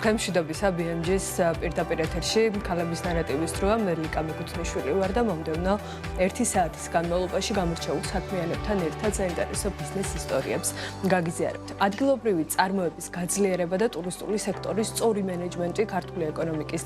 ხემშვიდობისა BMG-ს პირდაპირ ეთერში ქალების ნარატივის დროა მე ლიკა მიკუთმიშვილი ვარ და მომდევნო 1 საათის განმავლობაში გამორჩეულ საქმიანებთან ერთად საინტერესო ბიზნეს ისტორიებს გაგიზიარებთ. ადგილობრივი წარმოების გაძლიერება და ტურისტული სექტორის სწორი მენეჯმენტი ქართული ეკონომიკის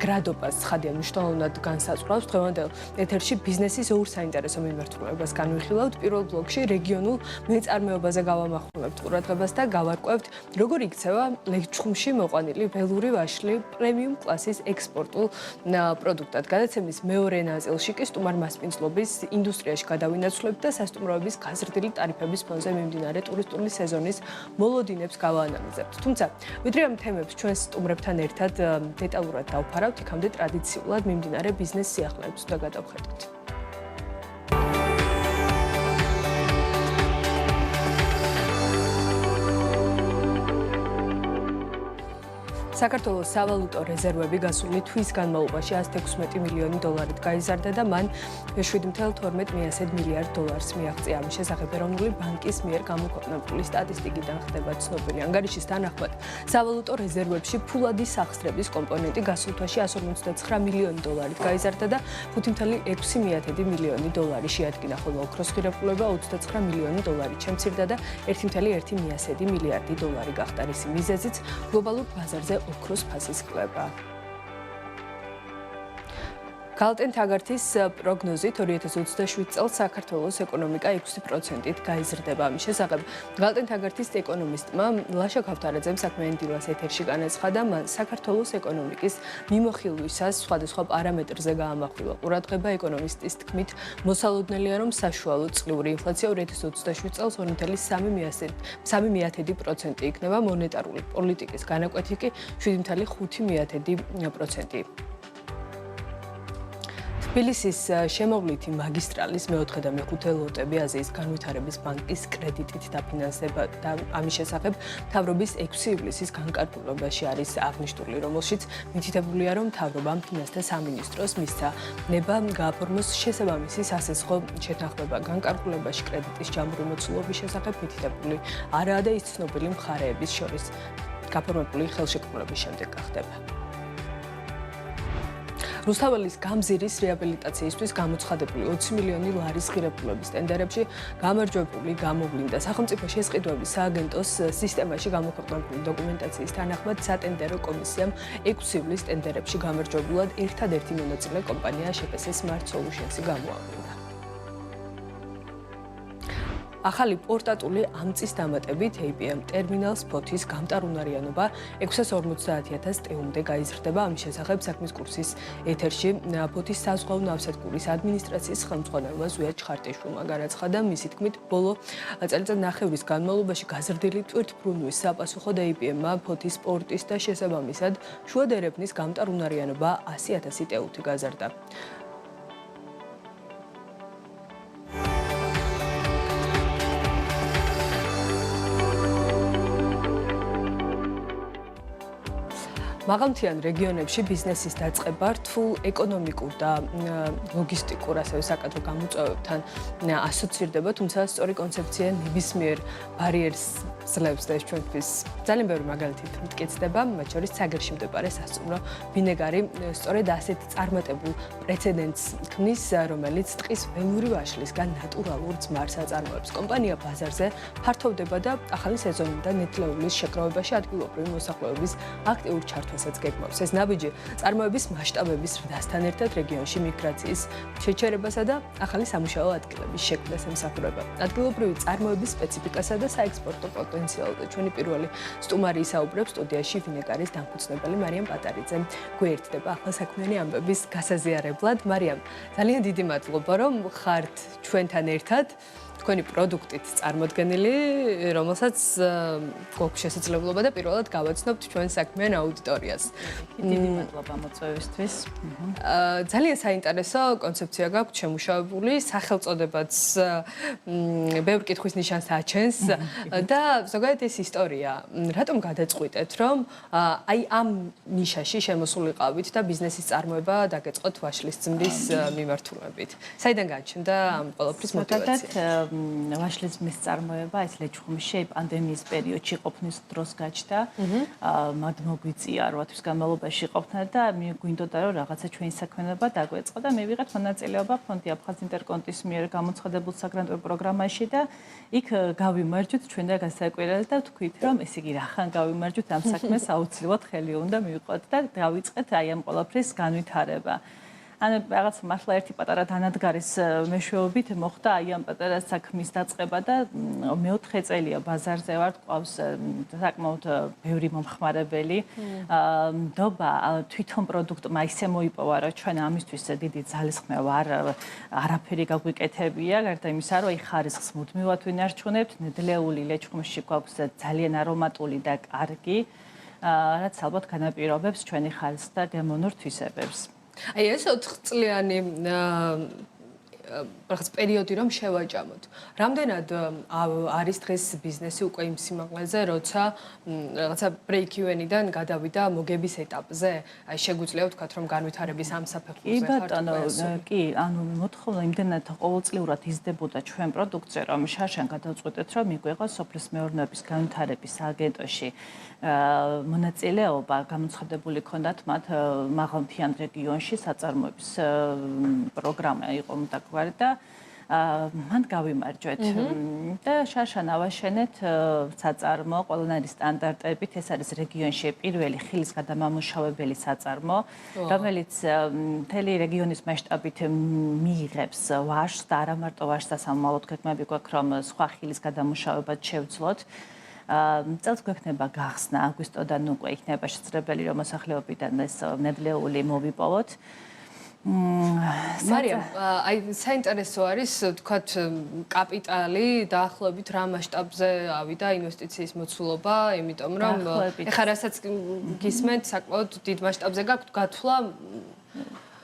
გრადობას ცხადია მნიშვნელოვნად განსაზღვრავს. დღევანდელ ეთერში ბიზნესის ორ საინტერესო მიმართულებას განვიხილავთ. პირველ ბლოკში რეგიონულ მეწარმეობაზე გავამახვილებთ ყურადღებას და გავარკვევთ, როგორ იქცევა ლეჩხუმში მოყვანილი ველური ვაშლი პრემიუმ კლასის ექსპორტულ პროდუქტად. გადაცემის მეორე ნაწილში კი სტუმარ მასპინძლობის ინდუსტრიაში გადავინაცვლებთ და სასტუმროების გაზრდილი ტარიფების ფონზე მიმდინარე ტურისტული სეზონის მოლოდინებს გავაანალიზებთ. თუმცა, ვიდრე ამ თემებს ჩვენს სტუმრებთან ერთად დეტალურად დავფარავთ, იქამდე ტრადიციულად მიმდინარე ბიზნეს სიახლეებს უნდა გადავხედოთ. საქართველოს სავალუტო რეზერვები გასული თვის განმავლობაში 116 მილიონი დოლარით გაიზარდა და მან 7.12 მილიარდ დოლარს მიაღწია. ამის შესახებ ეროვნული ბანკის მიერ გამოქვეყნებული სტატისტიკიდან ხდება ცნობილი. ანგარიშის თანახმად, სავალუტო რეზერვებში ფულადი სახსრების კომპონენტი გასულ თვეში 159 მილიონი დოლარით გაიზარდა და 5.6 მილიონი დოლარი შეადგინა, ხოლო ოქროს ღირებულება 29 მილიონი დოლარით შემცირდა და 1.1 მილიარდი დოლარი გახდა. რის მიზეზიც გლობალურ ბაზარზე ოქროს ფასის კლება. გალტენ თაგართის პროგნოზით 2027 წელს საქართველოს ეკონომიკა 6%-ით გაიზრდება. ამის შესახებ გალტენ თაგართის ეკონომისტმა ლაშა ქავთარაძემ საქმიანი დილას ეთერში განაცხადა, მან საქართველოს ეკონომიკის მიმოხილვისას სხვადასხვა პარამეტრზე გაამახვილა ყურადღება. ეკონომისტის თქმით, მოსალოდნელია, რომ საშუალო წლიური ინფლაცია 2027 წელს 2.3% იქნება, მონეტარული პოლიტიკის განაკვეთი კი 7.5%. თბილისის შემოვლითი მაგისტრალის მეოთხე და მეხუთე ლოტები აზიის განვითარების ბანკის კრედიტით დაფინანსდება და ამის შესახებ მთავრობის 6 ივლისის განკარგულებაში არის აღნიშნული, რომელშიც მითითებულია, რომ მთავრობამ ფინანსთა სამინისტროს მისცა ნება გააფორმოს შესაბამისი სასესხო შეთანხმება. განკარგულებაში კრედიტის ჯამური მოცულობის შესახებ მითითებული არაა და ის ცნობილი მხარეების შორის გაფორმებული ხელშეკრულების შემდეგ გახდება. რუსთაველის გამზირის რეაბილიტაციისთვის გამოცხადებული 20 მილიონი ლარის ღირებულების ტენდერებში გამარჯვებული გამოვლინდა. სახელმწიფო შესყიდვების სააგენტოს სისტემაში გამოქვეყნებული დოკუმენტაციის თანახმად სატენდერო კომისიამ 6 ივლის ტენდერებში გამარჯვებულად ერთადერთი მონაწილე კომპანია აშპს Smart Solutions-ი გამოავლინა. ახალი პორტატული ამწის დამატებით APM ტერმინალს ფოთის გამტარუნარიანობა 650,000 ტეუმდე გაიზრდება. ამის შესახებ საქმის კურსის ეთერში ფოთის საზღვაო ნავსადგურის ადმინისტრაციის ხელმძღვანელმა ზვიად ჩხარტიშვილმა განაცხადა, მისი თქმით, ბოლო წელიწადნახევრის განმავლობაში გაზრდილი ტვირთბრუნვის საპასუხოდ APM-მა ფოთის პორტის და შესაბამისად შუადერეფნის გამტარუნარიანობა 100,000 ტეუთი გაზარდა. მაღალმთიან რეგიონებში ბიზნესის დაწყება რთულ ეკონომიკურ და ლოგისტიკურ, ასევე საკადრო გამოწვევებთან ასოცირდება, თუმცა სწორი კონცეფცია ნებისმიერ ბარიერს ძლევს და ეს ჩვენთვის ძალიან ბევრი მაგალითით მტკიცდება, მათ შორის ცაგერში მდებარე სასტუმრო ბინეგარი სწორედ ასეთ წარმატებულ პრეცედენტს ქმნის, რომელიც ტყის ველური ვაშლისგან ნატურალურ ძმარს აწარმოებს. კომპანია ბაზარზე ფართოვდება და ახალი სეზონიდან ნედლეულის შეგროვებაში ადგილობრივი მოსახლეობის აქტიურ ჩართვასაც გეგმავს. ეს ნაბიჯი წარმოების მასშტაბების ზრდასთან ერთად რეგიონში მიგრაციის შეჩერებასა და ახალი სამუშაო ადგილების შექმნას ემსახურება. ადგილობრივი წარმოების სპეციფიკასა და საექსპორტო პოტენციალზე ჩვენი პირველი სტუმარი ისაუბრებს სტუდიაში ბინეგარის დამფუძნებელი მარიამ პატარიძე. გვერდდება ახლა საქმიანი ამბების გასაზიარებლად. მარიამ, ძალიან დიდი მადლობა, რომ ხართ ჩვენთან ერთად. თქვენი პროდუქტით წარმოდგენილი, რომელსაც გვაქვს შესაძლებლობა და პირველად გავაცნობთ ჩვენ საქმიან აუდიტორიას. დიდი მადლობა მოწვევისთვის. ძალიან საინტერესო კონცეფცია გაქვთ შემუშავებული, სახელწოდებაც ბევრ კითხვის ნიშანს აჩენს და ზოგადად ეს ისტორია. რატომ გადაწყვიტეთ, რომ აი ამ ნიშაში შემოსულიყავით და ბიზნესის წარმოება დაგეწყოთ ვაშლის ძმრის მიმართულებით? საიდან გაჩნდა ამ ყველაფრის მოტივაცია? ვაშლის წარმოება ეს ლეჩხუმში პანდემიის პერიოდში ყოფნის დროს გაჩნდა. მათ მოგვიწია 8 თვის განმავლობაში ყოფნა და გვინდოდა რომ რაღაცა ჩვენი საქმიანობა დაგვეწყო და მივიღეთ მონაწილეობა ფონდი აფხაზ ინტერკონტის მიერ გამოცხადებულ საგრანტო პროგრამაში და იქ გავიმარჯვეთ ჩვენ და გასაკვირად და თქვით რომ ესე იგი რახან გავიმარჯვეთ ამ საქმეს აუცილებლად ხელი უნდა მივიყვოთ და დავიწყეთ აი ამ ყველაფრის განვითარება. ანუ რაღაც მართლა ერთი პატარა დანადგარის მეშვეობით მოხდა აი ამ პატარა საქმის დაწყება და მეოთხე წელია ბაზარზე ვარ, ყავს საკმაოდ ბევრი მომხმარებელი. ნდობა თვითონ პროდუქტმა ისე მოიპოვა, რომ ჩვენ ამისთვის დიდი ძალისხმევა არაფერი გაგვიკეთებია, გარდა იმისა, რომ აი ხარისხს მუდმივად ვინარჩუნებთ, ნედლეული ლეჩხუმში გვაქვს ძალიან არომატული და კარგი, რაც ალბათ განაპირობებს ჩვენი ხარისხს და გემოვნურ თვისებებს. აი ეს 4 წლიანი რაღაც პერიოდი რომ შევაჭამოთ. რამდენად არის დღეს ბიზნესი უკვე იმ სიმაღლეზე, როცა რაღაცა break-even-დან გადავიდა მოგების ეტაპზე? აი შეგვიძლია ვთქვათ რომ განვითარების ამ საფეხურზე ხართ უკვე? კი, ანუ მოთხოვნა იმდენად ყოველწლიურად იზრდებოდა ჩვენ პროდუქტზე, რომ შარშან გადავწყვეტეთ, რომ მიგვეღო სოფლის მეურნეობის განვითარების აგენტოში მონაწილეობა გამოცხადებული ქონდათ მათ მაღალმთიან რეგიონში საწარმოების პროგრამა იყო მდაგვარი და მან გავიმარჯვეთ და შარშან ავაშენეთ საწარმო ყველანაირი სტანდარტებით. ეს არის რეგიონში პირველი ხილის გადამამუშავებელი საწარმო, რომელიც მთელი რეგიონის მასშტაბით მიიღებს ვაშს და არა მარტო ვაშს და სამომავლოდ გეგმები გვაქვს რომ სხვა ხილის გადამუშავებაც შევძლოთ. წელს გვექნება გახსნა აგვისტოდან უკვე იქნება შესაძლებელი რომ მოსახლეობიდან ეს ნედლეული მოვიპოვოთ. მარიამ, აი საინტერესო არის თქვათ კაპიტალი დაახლოებით რა მასშტაბზე ავიდა ინვესტიციის მოცულობა, იმიტომ რომ ეხლა რასაც გისმენთ საკმაოდ დიდ მასშტაბზე გაქვთ გათვლა.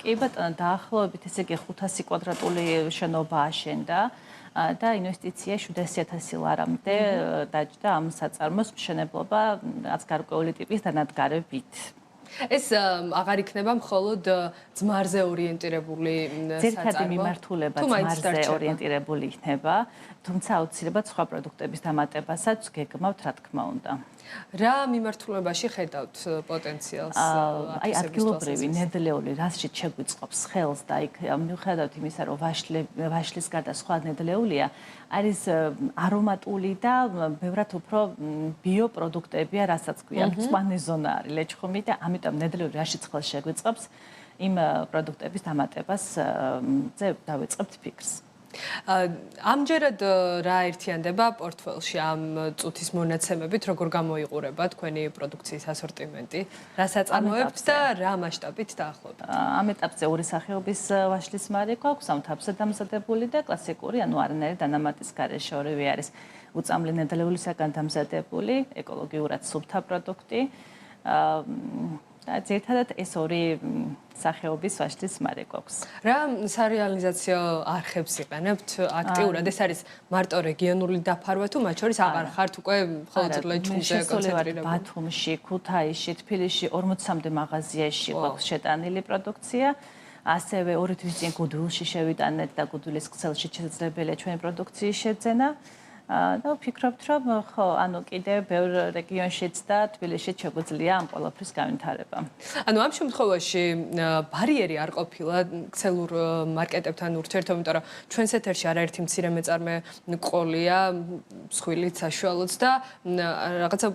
კი ბატონო, დაახლოებით ესე იგი 500 კვადრატული შენობა აშენდა. და ინვესტიცია 700.000 ლარამდე დაჯდა ამ საწარმოს მშენებლობა რაც გარკვეული ტიპის დანადგარებით. ეს აღარ იქნება მხოლოდ ძმარზე ორიენტირებული საწარმო. ძირითადი მიმართულება ძმარზე ორიენტირებული იქნება, თუმცა აუცილებლად სხვა პროდუქტების დამატებასაც გეგმავთ, რა თქმა უნდა. რა მიმართულებაში ხედავთ პოტენციალს? აი ადგილობრივი ნედლეული რასშიც შეგვიწყობს ხელს და იქ მიუხედავად იმისა, რომ ვაშლის გარდა სხვა ნედლეულია, არის არომატული და ბევრად უფრო ბიოპროდუქტებია, რასაც ქვია, მწვანე ზონა არის ლეჩხუმი და ამიტომ ნედლეული რაშიც ხელს შეგვიწყობს, იმ პროდუქტების დამატებას დავიწყებთ ფიქრს. ამჯერად რა ერთიანდება პორტფელში ამ წუთის მონაცემებით, როგორ გამოიყურება თქვენი პროდუქციის ასორტიმენტი, რა საწარმოებთ და რა მასშტაბით დაახლოებით? ამ ეტაპზე ორი სახეობის ვაშლის მარი გვაქვს, სამთავსად დამზადებული და კლასიკური, ანუ არანაირი დანამატის გარეშე ორივე არის უწამლი ნედლეულისაგან დამზადებული, ეკოლოგიურად სუფთა პროდუქტი. ძირითადად ეს ორი სახეობის ვაშლის მარი გვაქვს. რა სარეალიზაციო არხებს იყენებთ აქტიურად? ეს არის მარტო რეგიონული დაფარვა თუ მათ შორის აღარ ხართ უკვე მხოლოდ ლეჩხუმზე კონცენტრირებული? ბათუმში, ქუთაისში, თბილისში 40-მდე მაღაზიაში გვაქვს შეტანილი პროდუქცია. ასევე 2 თვის წინ გუდულში შევიტანეთ და გუდულის ქსელში შესაძლებელია ჩვენი პროდუქციის შეძენა. და ვფიქრობთ, რომ ხო, ანუ კიდევ ბევრ რეგიონშიც და თბილისშიც შეგვიძლია ამ ყველაფრის განვითარება. ანუ ამ შემთხვევაში ბარიერი არ ყოფილა ქსელურ მარკეტებთან ურთიერთობა, იმიტომ რომ ჩვენს ეთერში არაერთი მცირე მეწარმე ყოლია, მსხვილით საშუალოც და რაღაცა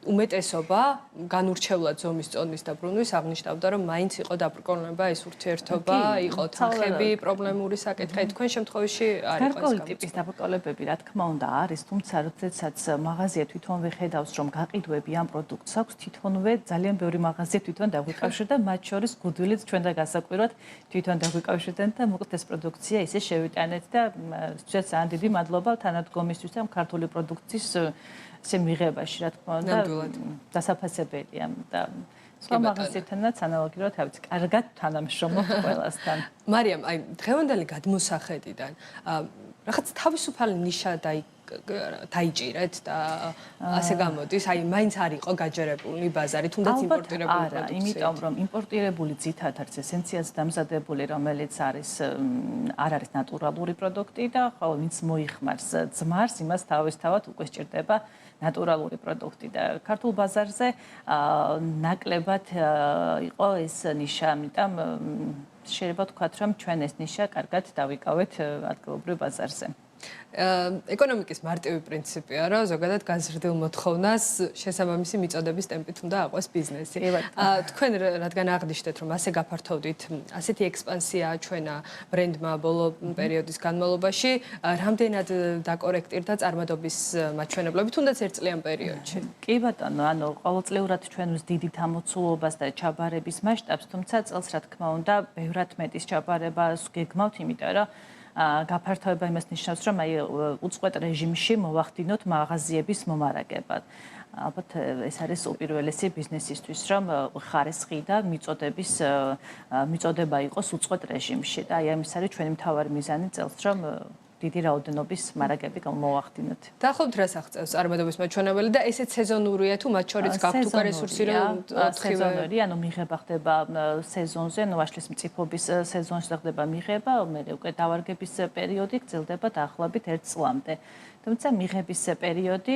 უმეტესობა განურჩევლად ზომის წონის და ბრუნვის აღნიშნავდა, რომ მაინც იყო დაბრკოლება ეს ურთიერთობა, იყო თანხები, პრობლემური საკითხი. თქვენ შემთხვევაში არ იყო ეს გარკვეული ტიპის დაბრკოლებები, რა თქმა უნდა, არის, თუმცა როდესაც მაღაზია თვითონვე ხედავს, რომ გაყიდვები ამ პროდუქტს აქვს, თვითონვე ძალიან ბევრი მაღაზია თვითონ დაგვიკავშირდა, მათ შორის გუდვილიც ჩვენ და გასაკვირვად თვითონ დაგვიკავშირდნენ და მოკლედ ეს პროდუქცია ისე შევიტანეთ და ძალიან დიდი მადლობა თანადგომისთვის და ქართული პროდუქციის ესე მიღებაში, რა თქმა უნდა, დასაფასებელია და სხვა მაღაზიათანაც ანალოგიურად ავიც კარგად თანამშრომლობთ ყველასთან. მარიამ, აი დღევანდელი გადმოსახედიდან რაღაც თავისუფალი ნიშა დაიჭირეთ და ასე გამოდის, აი მაინც არ იყო გაჯერებული ბაზარი, თუნდაც იმპორტირებული პროდუქცია. იმიტომ რომ იმპორტირებული ძირითადად არის ესენციაზე დამზადებული, რომელიც არ არის ნატურალური პროდუქტი და ხოლო ვინც მოიხმარს ძმარს, იმას თავისთავად უკვე სჭირდება ნატურალური პროდუქტი და ქართულ ბაზარზე ნაკლებად იყო ეს ნიშა, ამიტომ შეიძლება ვთქვათ, რომ ჩვენ ეს ნიშა კარგად დავიკავეთ ადგილობრივ ბაზარზე. ეკონომიკის მარტივი პრინციპია, რომ ზოგადად გაზრდილ მოთხოვნას შესაბამისი მიწოდების ტემპით უნდა აყვეს ბიზნესი. თქვენ რადგან აღნიშნეთ, რომ ასე გაფართოვდით, ასეთი ექსპანსია ჩვენა ბრენდმა ბოლო პერიოდის განმავლობაში, რამდენად დაკორექტირდა წარმადობის მაჩვენებლები, თუნდაც ერთწლიან პერიოდში? კი ბატონო, ანუ ყოველწლიურად ჩვენ ვსდიდით ამოცულობას და ჩაბარების მასშტაბს, თუმცა წელს რა თქმა უნდა, ბევრად მეტის ჩაბარებას გეგმავთ, იმიტომ რომ გაფართოება იმას ნიშნავს, რომ აი უწყვეტ რეჟიმში მოვახდინოთ მაღაზიების მომარაგება. ალბათ ეს არის უპირველესი ბიზნესისთვის, რომ ხარისხი და მიწოდება იყოს უწყვეტ რეჟიმში და აი ამის არის ჩვენი მთავარი მიზანი წელს, რომ დიდი რაოდენობის მარაგები მოვახდინოთ. დაახლოებით რას აღწევს წარმადობის მაჩვენებელი და ესეც სეზონურია თუ მათ შორის გაქვთ უკვე რესურსი რომ სეზონური, ანუ მიღება ხდება სეზონზე, ანუ ვაშლის მწიფობის სეზონში ხდება მიღება, მე უკვე დავარგების პერიოდი გრძელდება დაახლოებით 1 წლამდე. თუმცა მიღების პერიოდი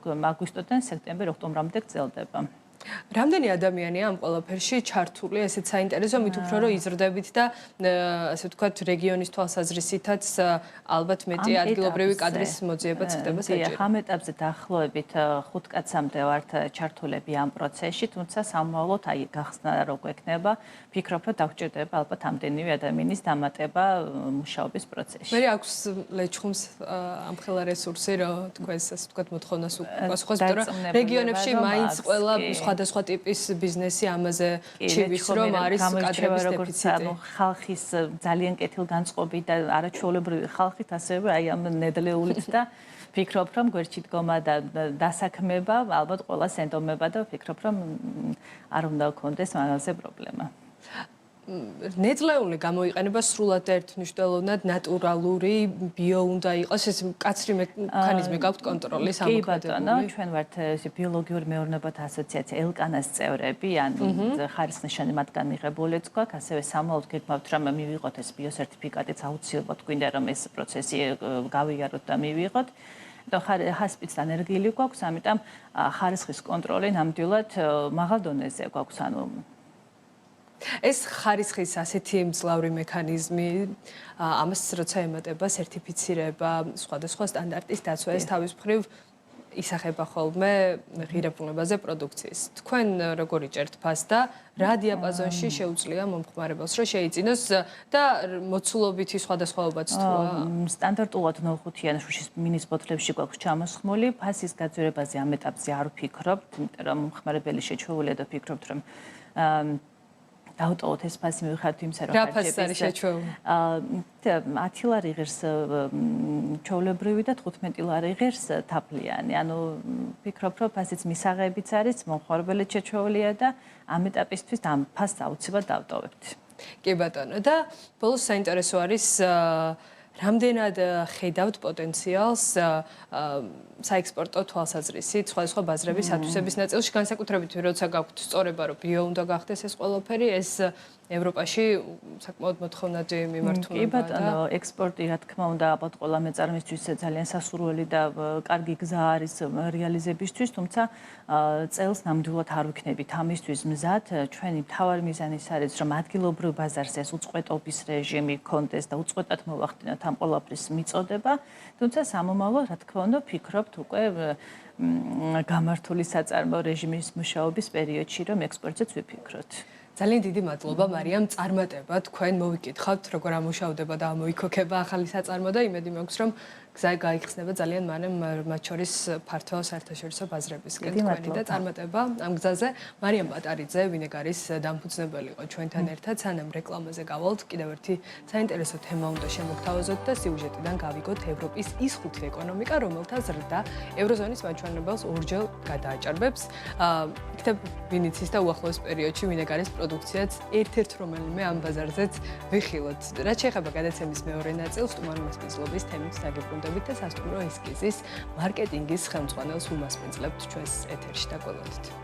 აგვისტოდან სექტემბერ-ოქტომბრამდე გრძელდება. რამდენი ადამიანია ამ ყველაფერში ჩართული, ესეც საინტერესო, მით უფრო რომ იზრდებით და ასე ვთქვათ, რეგიონის თვალსაზრისითაც ალბათ მეტი ადგილობრივი კადრის მოძიებაც ხდება საჭირო. ამ ეტაპზე დაახლოებით 5 კაცამდე ვართ ჩართულები ამ პროცესში, თუმცა სამომავლოდ აი გახსნა რო გვექნება, ვფიქრობ, რომ დაგვჭირდება ალბათ ამდენივე ადამიანის დამატება მუშაობის პროცესში. მე აქვს ლეჩხუმს ამხელა რესურსი, რომ თქვენს ასე ვთქვათ, მოთხოვნას უპასუხოს, იმიტომ რომ რეგიონებში მაინც ყველა სხვადასხვა ტიპის ბიზნესი ამაზე ჩივის, რომ არის კადრების დეფიციტი. ხალხის ძალიან კეთილგანწყობით და არაჩვეულებრივი ხალხით, ასევე აი ამ ნედლეულით და ვფიქრობ, რომ გვერდში დგომა და დასაქმება ალბათ ყველას ენდომება და ვფიქრობ, რომ არ უნდა გქონდეს ამაზე პრობლემა. ნედლეული გამოიყენება სრულად ერთმნიშვნელოვნად ნატურალური, ბიო უნდა იყოს, ეს მკაცრი მექანიზმი გაქვთ კონტროლის ამოქმედებული. კი ბატონო, ჩვენ ვართ ბიოლოგიური მეურნეობათა ასოციაცია ელკანას წევრები, ანუ ხარისხნიშანი მათგან მიღებულიც გვაქვს, ასევე სამმაოდ გეგმავთ, რომ მივიღოთ ეს ბიოსერტიფიკატიც აუცილებლად გვინდა რომ ეს პროცესი გავიაროთ და მივიღოთ. და ჰასპიცთან ერგილი გვაქვს, ამიტომ ხარისხის კონტროლი ნამდვილად მაღალ დონეზე გვაქვს, ანუ ეს ხარისხის ასეთი მძლავრი მექანიზმი, ამას როცა ემატება სერტიფიცირება, სხვადასხვა სტანდარტის დაცვა, ეს თავის მხრივ ისახება ხოლმე ღირებულებაზე პროდუქციის. თქვენ როგორი ჭერთ ფას და რა დიაპაზონში შეუძლია მომხმარებელს, რომ შეიწინოს და მოცულობითი სხვადასხვაობაც თუა? სტანდარტულად 0.5-იან შუშის მინის ბოთლებში გვაქვს ჩამოსხმული, ფასის გაძვირებაზე ამ ეტაპზე არ ვფიქრობთ, იმიტომ რომ მომხმარებელი შეჩვეულია და ვფიქრობთ, რომ დავტოვოთ ეს ფასი მივიხართ იმისა, რომ რა ფასი არის შეჩვეული? 10 ლარი ღირს ჩვეულებრივი და 15 ლარი ღირს თაფლიანი. ანუ ვფიქრობ, რომ ფასიც მისაღებიც არის, მომხმარებელიც შეჩვეულია და ამ ეტაპისთვის ამ ფასს აუცილებლად დავტოვებთ. კი ბატონო, და ბოლოს საინტერესო არის რამდენად ხედავთ პოტენციალს საექსპორტო თვალსაზრისით სხვადასხვა ბაზრების ათვისების ნაწილში, განსაკუთრებით როცა გაქვთ სწორება, რომ ბიო უნდა გახდეს ეს ყველაფერი, ეს ევროპაში საკმაოდ მოთხოვნადი მიმართულება. კი ბატონო, ექსპორტი რა თქმა უნდა ალბათ ყველა მეწარმისთვის ძალიან სასურველი და კარგი გზა არის რეალიზებისთვის, თუმცა წელს ნამდვილად არ ვიქნებით ამისთვის მზად. ჩვენი მთავარი მიზანი არის, რომ ადგილობრივ ბაზარზე ეს უწყვეტობის რეჟიმი გქონდეს და უწყვეტად მოვახდინოთ ამ ყველაფრის მიწოდება, თუმცა სამომავლოდ რა თქმა უნდა ვფიქრობთ უკვე გამართული საწარმო რეჟიმის მუშაობის პერიოდში, რომ ექსპორტზეც ვიფიქროთ. ძალიან დიდი მადლობა მარიამ, წარმატება თქვენ მოვიკითხავთ როგორ ამუშავდება და ამოიქოქება ახალი საწარმო და იმედი მაქვს რომ გზა გაიხსნება ძალიან მალე მათ შორის ფართო საერთაშორისო ბაზრებისკენ თქვენი და წარმატება ამ გზაზე. მარიამ პატარიძე, ვინეგარის დამფუძნებელი იყო ჩვენთან ერთად, სანამ რეკლამაზე გავალთ, კიდევ ერთი საინტერესო თემა უნდა შემოგთავაზოთ და სიუჟეტიდან გავიგოთ ევროპის ის 5 ეკონომიკა, რომელთა ზრდა ევროზონის მაჩვენებელს ორჯერ გადააჭარბებს. იქნებ ვინიცის და უახლოეს პერიოდში ვინეგარის პროდუქციაც ერთ-ერთ რომელიმე ამ ბაზარზეც ვიხილოთ. რაც შეეხება გადაცემის მეორე ნაწილს, სტუმარი მასპინძლობის თემით დაგებრუნდებით. მოგწოდებით და სასტუმრო ესკიზის მარკეტინგის ხელმძღვანელს უმასპინძლებთ ჩვენს ეთერში და გველოდით.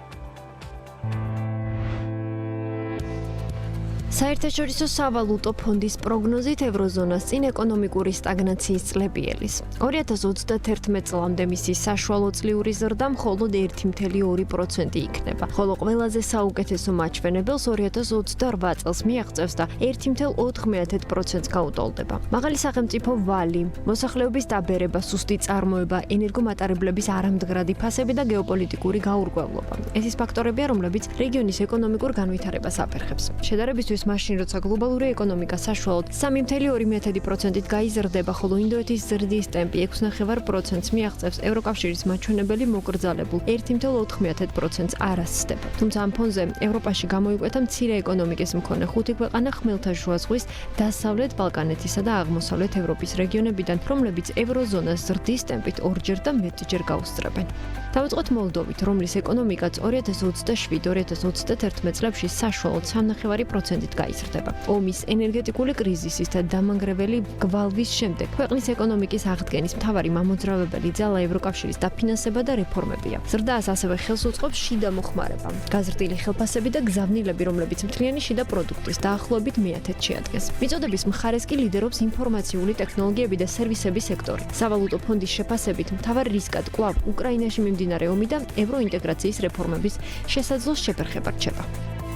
საერთაშორისო სავალუტო ფონდის პროგნოზით ევროზონას წინ ეკონომიკური სტაგნაციის წლები ელის. 2031 წლამდე მისი საშუალო წლიური ზრდა მხოლოდ 1.2% იქნება, ხოლო ყველაზე საუკეთესო მაჩვენებელს 2028 წელს მიაღწევს და 1.4%-ს გაუტოლდება. მაღალი სახელმწიფო ვალი, მოსახლეობის დაბერება, სუსტი წარმოება, ენერგომატარებლების არამდგრადი ფასები და გეოპოლიტიკური გაურკვევლობა. ეს ის ფაქტორებია, რომლებიც რეგიონის ეკონომიკურ განვითარებას აფერხებს. შედარებისთვის მაშინ, როცა გლობალური ეკონომიკა საშუალოდ 3.2%-ით გაიზრდება, ხოლო ინდოეთის ზრდის ტემპი 6.5%-ს მიაღწევს, ევროკავშირის მაჩვენებელი მოკრძალებულ 1.4%-ს არ ასწდება. თუმცა ამ ფონზე ევროპაში გამოიკვეთა მცირე ეკონომიკის მქონე 5 ქვეყანა ხმელთაშუა ზღვის, დასავლეთ ბალკანეთისა და აღმოსავლეთ ევროპის რეგიონებიდან, რომლებიც ევროზონას ზრდის ტემპით ორჯერ და მეტჯერ გაუსწრებენ. დავიწყოთ მოლდოვით, რომლის ეკონომიკაც 2027-2031 წლებში საშუალოდ 3.5%-ით გაიზრდება. ომის, ენერგეტიკული კრიზისის და დამანგრეველი გვალვის შემდეგ ქვეყნის ეკონომიკის აღდგენის მთავარი მამოძრავებელი ძალა ევროკავშირის დაფინანსება და რეფორმებია. ზრდას ასევე ხელს უწყობს შიდა მოხმარება, გაზრდილი ხელფასები და გზავნილები, რომლებიც მთლიანი შიდა პროდუქტის დაახლოებით მეათედ შეადგენს. მიწოდების მხარეს კი ლიდერობს ინფორმაციული ტექნოლოგიები და სერვისების სექტორი. სავალუტო ფონდის შეფასებით მთავარ რისკად კვლავ უკრაინაში მიმდინარე ომი და ევროინტეგრაციის რეფორმების შესაძლო შეფერხება რჩება.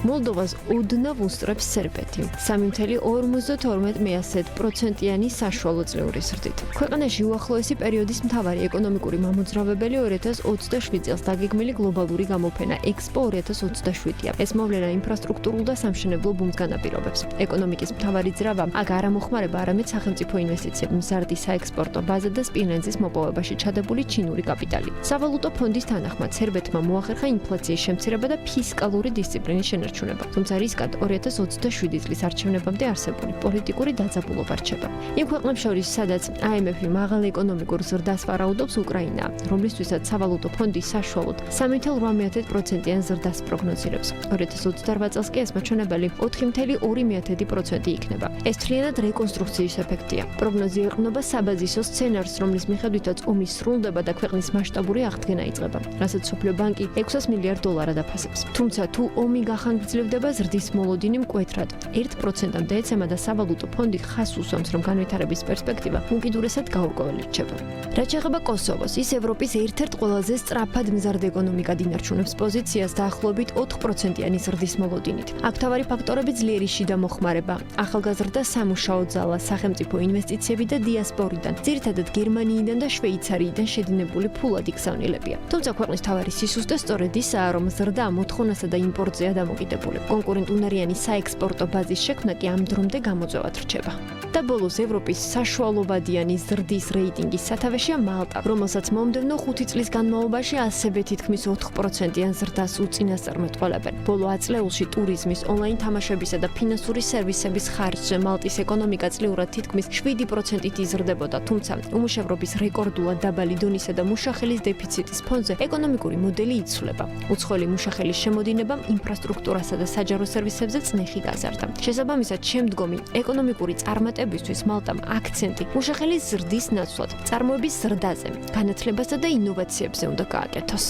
მოლდოვას ოდნავ უსწრებს სერბეთი 3.52%-იანი საშუალო წლიური ზრდით. ქვეყანაში უახლოესი პერიოდის მთავარი ეკონომიკური მამოძრავებელი 2027 წელს დაგეგმილი გლობალური გამოფენა EXPO 2027-ია. ეს მოვლენა ინფრასტრუქტურულ და სამშენებლო ბუმს განაპირობებს. ეკონომიკის მთავარი ძრავა აქ არ ამოხმარება არამედ სახელმწიფო ინვესტიციები, მზარდი საექსპორტო ბაზა და სპილენძის მოპოვებაში ჩადებული ჩინური კაპიტალი. სავალუტო ფონდის თანახმად სერბეთმა მოახერხა ინფლაციის შემცირება და ფისკალური დისციპლინის შენარჩუნება. თუმცა რისკად 2027 წლის არჩევნებამდე არსებული პოლიტიკური დაძაბულობა რჩება. იმ ქვეყნებს შორის, სადაც IMF-ი მაღალ ეკონომიკურ ზრდას ვარაუდობს, უკრაინაა, რომლისთვისაც სავალუტო ფონდი საშუალოდ 3.8%-იან ზრდას პროგნოზირებს. 2028 წელს კი ეს მაჩვენებელი 4.2% იქნება. ეს მთლიანად რეკონსტრუქციის ეფექტია. პროგნოზი ეყრდნობა საბაზისო სცენარს, რომლის მიხედვითაც ომი სრულდება და ქვეყნის მასშტაბური აღდგენა იწყება, რასაც მსოფლიო ბანკი $600 მილიარდ აფასებს. თუმცა თუ ომი გახანგრძლივდება, ზრდის მოლოდინი მკვეთრად 1%-მდე ეცემა და სავალუტო ფონდი ხაზს უსვამს, რომ განვითარების პერსპექტივა უკიდურესად გაურკვეველი რჩება. რაც შეეხება კოსოვოს, ის ევროპის ერთ-ერთ ყველაზე სწრაფად მზარდ ეკონომიკად ინარჩუნებს პოზიციას დაახლოებით 4%-იანი ზრდის მოლოდინით. აქ მთავარი ფაქტორები ძლიერი შიდა მოხმარება, ახალგაზრდა სამუშაო ძალა, სახელმწიფო ინვესტიციები და დიასპორიდან, ძირითადად გერმანიიდან და შვეიცარიიდან შედინებული ფულადი გზავნილებია. თუმცა ქვეყნის მთავარი სისუსტე სწორედ ისაა, რომ ზრდა მოთხოვნასა და იმპორტზეა დამოკიდებული. კონკურენტუნარიანი საექსპორტო ბაზის შექმნა კი ამ დრომდე გამოწვევად რჩება. და ბოლოს ევროპის საშუალოვადიანი ზრდის რეიტინგის სათავეშია მალტა, რომელსაც მომდევნო 5 წლის განმავლობაში ასევე თითქმის 4%-იან ზრდას უწინასწარმეტყველებენ. ბოლო ათწლეულში ტურიზმის, ონლაინ თამაშებისა და ფინანსური სერვისების ხარჯზე მალტის ეკონომიკა წლიურად თითქმის 7%-ით იზრდებოდა, თუმცა უმუშევრობის რეკორდულად დაბალი დონისა და მუშახელის დეფიციტის ფონზე ეკონომიკური მოდელი იცვლება. უცხოელი მუშახელის შემოდინებამ ინფრასტრუქტურასა და საჯარო სერვისებზე წნეხი გაზარდა. შესაბამისად, შემდგომი ეკონომიკური წარმატებისთვის მალტამ აქცენტი მუშახელის ზრდის ნაცვლად, წარმოების ზრდაზე, განათლებასა და ინოვაციებზე უნდა გააკეთოს.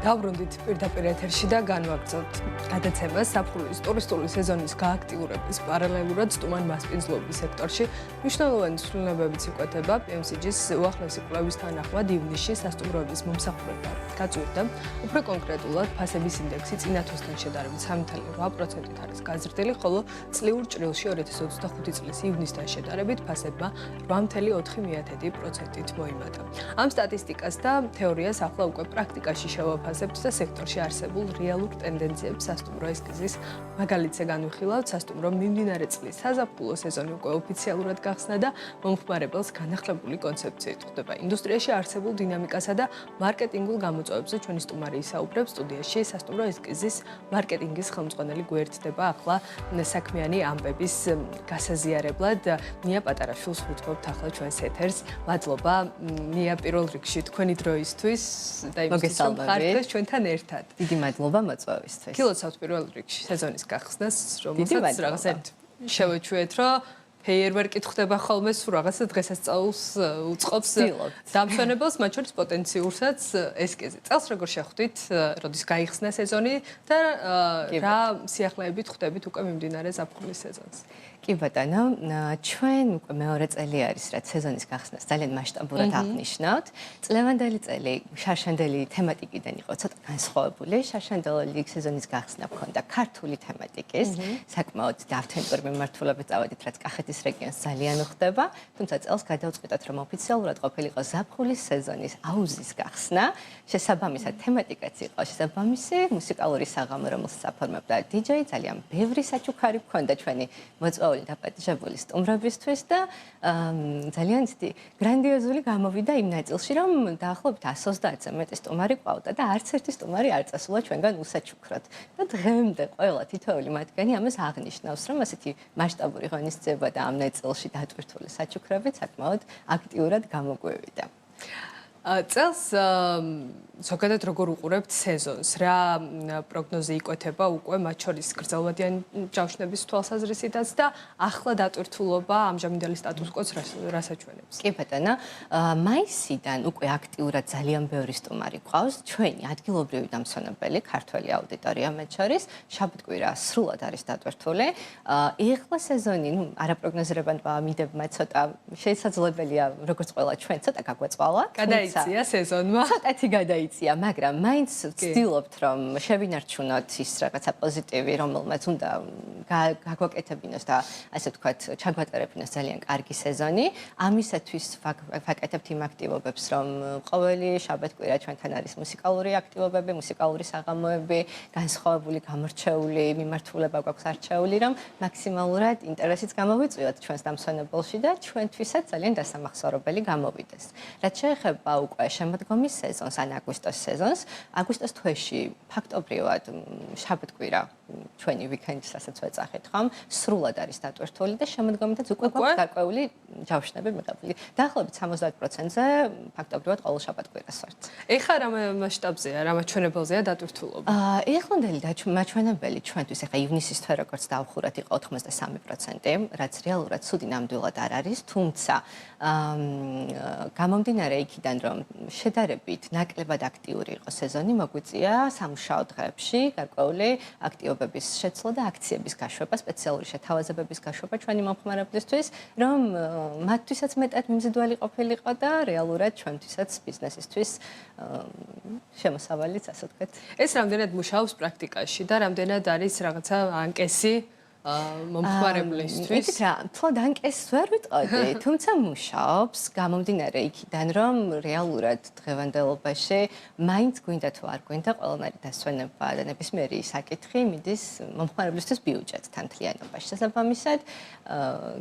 დავბრუნდით პირდაპირ ეთერში და განვაგრძოთ გადაცემას საფრთხის ტურისტული სეზონის გააქტიურების პარალელურად სტუმარ მასპინძლობის სექტორში მნიშვნელოვანი ცვლილებებიც იკვეთება. PMCG-ს უახლოესი კვლევის თანახმად ივნისში სასტუმროების მომსახურება გაწყვეტა. უფრო კონკრეტულად, ფასების ინდექსი წინა თვესთან შედარებით 3.8%-ით არის გაზრდილი, ხოლო წლიურ ჭრილში 2025 წლის ივნისთან შედარებით ფასებმა 8.4%-ით მოიმატა. ამ სტატისტიკას და თეორიას ახლა უკვე პრაქტიკაში შევაფასებთ და სექტორში არსებულ რეალურ ტენდენციებს სასტუმრო ესკიზის მაგალითზე განვიხილავთ. სასტუმრო მიმდინარე წლის საზაფხულო სეზონი უკვე ოფიციალურად გახსნა და მომხმარებელს განახლებული კონცეფციით ხვდება. ინდუსტრიაში არსებულ დინამიკასა და მარკეტინგულ გამოწვევებზე ჩვენი სტუმარი ისაუბრებს. სტუდიაში სასტუმრო ესკიზის მარკეტინგის ხელმძღვანელი გვერდდება ახლა საქმიანი ამბების გასაზიარებლად. ნია პატარაშვილს ვუთმობთ ახლა ჩვენს ეთერს. მადლობა ნია პირველ რიგში თქვენი დროისთვის და იმისთვის რომ ხართ და დღეს ჩვენთან ერთად. დიდი მადლობა მოწვევისთვის. გილოცავთ პირველ რიგში სეზონის გახსნას, რომელსაც რაღაცა შევეჩვიეთ, რომ ფეიერვერკით ხდება ხოლმე სულ რაღაცა დღესასწაულს უწყობს დამშვენებელს, მათ შორის პოტენციურსაც ესკიზე. წელს როგორ შეხვდით, როდის გაიხსნა სეზონი და რა სიახლეებით ხვდებით უკვე მიმდინარე ზაფხულის სეზონს? კი ბატონო, ჩვენ უკვე მეორე წელი არის, რაც სეზონის გახსნას ძალიან მასშტაბურად აღნიშნავთ. წლევანდელი წელი შარშანდელი თემატიკიდან იყო ცოტა განსხვავებული. შარშანდელი სეზონის გახსნა ჰქონდა ქართული თემატიკის, საკმაოდ დავთენტური მიმართულებით წავედით, რაც კახეთის რეგიონს ძალიან უხდება, თუმცა წელს გადავწყვიტოთ, რომ ოფიციალურად ყოფილიყო ზაფხულის სეზონის აუზის გახსნა. შესაბამისად თემატიკაც იყო შესაბამისი, მუსიკალური საღამო, რომელსაც აფორმებდა DJ, ძალიან ბევრი საჩუქარი ჰქონდა ჩვენი მოწვეული დაპატიჟებული სტუმრებისთვის და ძალიან ცივი გრანდიოზული გამოვიდა იმ ნაწილში, რომ დაახლოებით 130-ზე მეტი სტუმარი ყავდა და არც ერთი სტუმარი არ წასულა ჩვენგან უსაჩუქრად. და დღემდე ყველა თითოეული მათგანი ამას აღნიშნავს, რომ ასეთი მასშტაბური ღონისძიება და ამ ნაწილში დატვირთული საჩუქრებით საკმაოდ აქტიურად გამოგვევიდა. წელს ზოგადად როგორ უყურებთ სეზონს? რა პროგნოზი იკვეთება უკვე მათ შორის გრძელვადიანი ჯავშნების თვალსაზრისითაც და ახლა დატვირთულობა ამჟამინდელი სტატუს-კვოს რას აჩვენებს? კი ბატონო, მაისიდან უკვე აქტიურად ძალიან ბევრი სტუმარი ყავს. ჩვენი ადგილობრივი დამსვენებელი, ქართველი აუდიტორია მათ შორის, შაბათ-კვირა სრულად არის დატვირთული. ეხლა სეზონი, არაპროგნოზირებადმა მიდებმა ცოტა შესაძლებელია, როგორც ყველა ჩვენ, ცოტა გაგვეწვალა. გადაიწია სეზონმა. ცოტათი გადაიწია, მაგრამ მაინც ვცდილობთ, რომ შევინარჩუნოთ ის რაღაცა პოზიტივი, რომელმაც უნდა გაგვაკეთებინოს და ასე ვთქვათ, ჩაგვატარებინოს ძალიან კარგი სეზონი. ამისათვის ვაკეთებთ იმ აქტივობებს, რომ ყოველი შაბათ-კვირა ჩვენთან არის მუსიკალური აქტივობები, მუსიკალური საღამოები, განსხვავებული გამორჩეული მიმართულება გვაქვს არჩეული, რომ მაქსიმალურად ინტერესიც გამოვიწვიოთ ჩვენს დამსვენებელში და ჩვენთვისაც ძალიან დასამახსოვრებელი გამოვიდეს. რაც შეეხება უკვე შემოდგომის სეზონს, ან აგვისტოს სეზონს, აგვისტოს თვეში ფაქტობრივად შაბათ-კვირა ჩვენი ვიკენდის ასაც ვეწახეთ ხომ, სრულად არის დატვირთული და შემოდგომითაც უკვე გვაქვს გარკვეული ჯავშნები მიღებული. დაახლოებით 70%-ზე ფაქტობრივად ყოველ შაბათ-კვირას ვართ. ეხლა რა მასშტაბზეა, რა მაჩვენებელზეა დატვირთულობა? ეხლანდელი მაჩვენებელი ჩვენთვის ეხლა ივნისის თვე როგორც დავხურათ იყო 83%, რაც რეალურად ცუდი ნამდვილად არ არის, თუმცა გამომდინარე იქიდან, რომ შედარებით ნაკლებად აქტიური იყო სეზონი, მოგვიწია სამუშაო დღეებში გარკვეული აქტივობების შეცვლა და აქციების გაშვება, სპეციალური შეთავაზებების გაშვება ჩვენი მომხმარებლისთვის, რომ მათთვისაც მეტად მიმზიდველი ყოფილიყო და რეალურად ჩვენთვისაც ბიზნესისთვის შემოსავალიც, ასე ვთქვათ. ეს რამდენად მუშაობს პრაქტიკაში და რამდენად არის რაღაცა ანკესი მომხმარებლისთვის? თლად ანკესს ვერ ვიტყოდი, თუმცა მუშაობს, გამომდინარე იქიდან, რომ რეალურად დღევანდელობაში მაინც გვინდა თუ არ გვინდა ყველანაირი დასვენება და ნებისმიერი საკითხი მიდის მომხმარებლისთვის ბიუჯეტთან მთლიანობაში. შესაბამისად,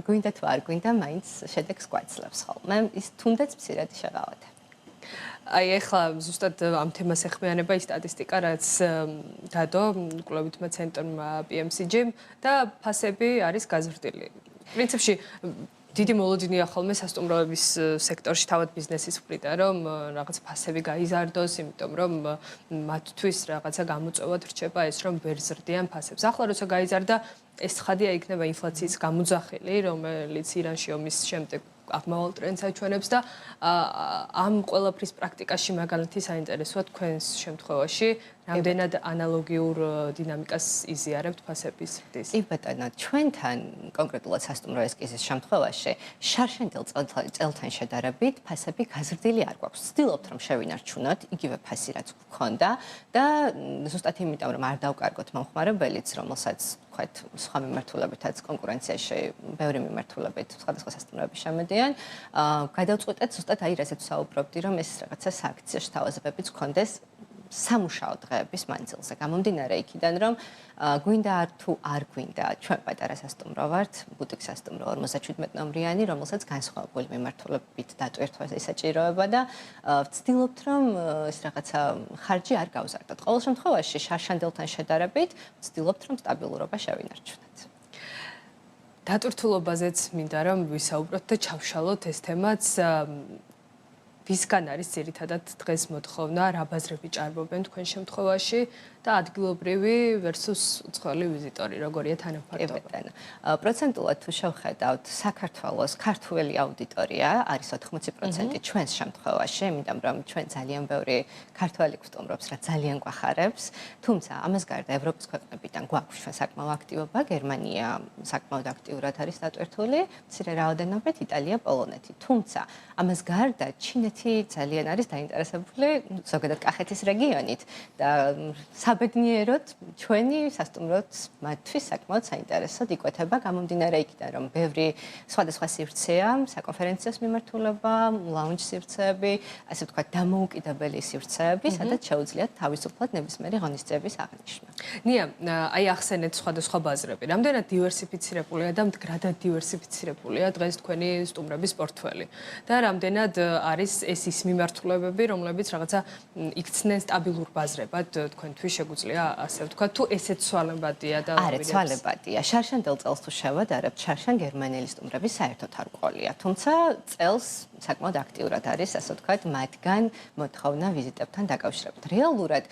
გვინდა თუ არ გვინდა, მაინც შედეგს გვაძლევს ხოლმე. ის თუნდაც მცირედი შეღავადა. აი ეხლა ზუსტად ამ თემას ეხმიანება ის სტატისტიკა, რაც დადო კვლევითმა ცენტრმა PMCG-მ და ფასები არის გაზრდილი. პრინციპში დიდი მოლოდინია ხოლმე სასტუმროების სექტორში თავად ბიზნესის მხრიდან, რომ რაღაც ფასები გაიზარდოს, იმიტომ რომ მათთვის რაღაცა გამოწვევად რჩება ეს, რომ ვერ ზრდიან ფასებს. ახლა როცა გაიზარდა, ეს ცხადია იქნება ინფლაციის გამოძახილი, რომელიც ირანში ომის შემდეგ აღმავალ ტრენდს აჩვენებს და ამ ყველაფრის პრაქტიკაში მაგალითი საინტერესოა თქვენს შემთხვევაში, რამდენად ანალოგიურ დინამიკას იზიარებთ ფასების ზრდის? კი ბატონო, ჩვენთან კონკრეტულად სასტუმრო ესკიზის შემთხვევაში შარშანდელ წელთან შედარებით ფასები გაზრდილი არ გვაქვს. ვცდილობთ, რომ შევინარჩუნოთ იგივე ფასი, რაც გვქონდა და ზუსტად იმიტომ, რომ არ დავკარგოთ მომხმარებელიც, რომელსაც ვთქვათ, სხვა მიმართულებითაც კონკურენციაში ბევრი მიმართულებით სხვადასხვა სასტუმროები შემოდიან, გადავწყვეტეთ ზუსტად აი რასაც ვსაუბრობდი, რომ ეს რაღაცა სააქციო შეთავაზებებიც გქონდეს სამუშაო დღეების მანძილზე. გამომდინარე იქიდან, რომ გვინდა თუ არ გვინდა, ჩვენ პატარა სასტუმრო ვართ, ბუტიკ სასტუმრო 57 ნომრიანი, რომელსაც განსხვავებული მიმართულებით დატვირთვა ესაჭიროება და ვცდილობთ, რომ ეს რაღაცა ხარჯი არ გავზარდოთ. ყოველ შემთხვევაში, შარშანდელთან შედარებით, ვცდილობთ, რომ სტაბილურობა შევინარჩუნოთ. დატვირთულობაზეც მინდა რომ ვისაუბროთ და ჩავშალოთ ეს თემაც. ვისგან არის ძირითადად დღეს მოთხოვნა, რა ბაზრები ჭარბობენ თქვენ შემთხვევაში და ადგილობრივი versus უცხოელი ვიზიტორი, როგორია თანაფარდობა? პროცენტულად თუ შევხედავთ, საქართველოს ქართველი აუდიტორია არის 80% ჩვენს შემთხვევაში, იმიტომ რომ ჩვენ ძალიან ბევრი ქართველი გვსტუმრობს, რაც ძალიან გვახარებს, თუმცა ამას გარდა ევროპის ქვეყნებიდან გვაქვს ჩვენ საკმაო აქტივობა, გერმანია საკმაოდ აქტიურად არის დატვირთული, მცირე რაოდენობით იტალია, პოლონეთი. თუმცა ამას გარდა ჩინეთი ძალიან არის დაინტერესებული ზოგადად კახეთის რეგიონით და საბედნიეროდ ჩვენი სასტუმროც მათთვის საკმაოდ საინტერესოდ იკვეთება გამომდინარე იქიდან რომ ბევრი სხვადასხვა სივრცეა, საკონფერენციო მიმართულება, ლაუნჯ სივრცეები, ასე ვთქვათ, დამოუკიდებელი სივრცეები, სადაც შეუძლიათ თავისუფლად ნებისმიერი ღონისძიების აღნიშვნა. ნია, აი ახსენეთ სხვადასხვა ბაზრები. რამდენად დივერსიფიცირებულია და მდგრადად დივერსიფიცირებულია დღეს თქვენი სტუმრების პორტფელი და რამდენად არის ის მიმართულებები, რომლებიც რაღაცა იქცნენ სტაბილურ ბაზრებად თქვენთვის შეგვიძლია ასე ვთქვათ, თუ ესეც ცვალებადია და არა, ცვალებადია. შარშანდელ წელს თუ შევადარებთ, შარშან გერმანელი სტუმრები საერთოდ არ ყოლია. თუმცა წელს საკმაოდ აქტიურად არის, ასე ვთქვათ, მათგან მოთხოვნა ვიზიტებთან დაკავშირებით. რეალურად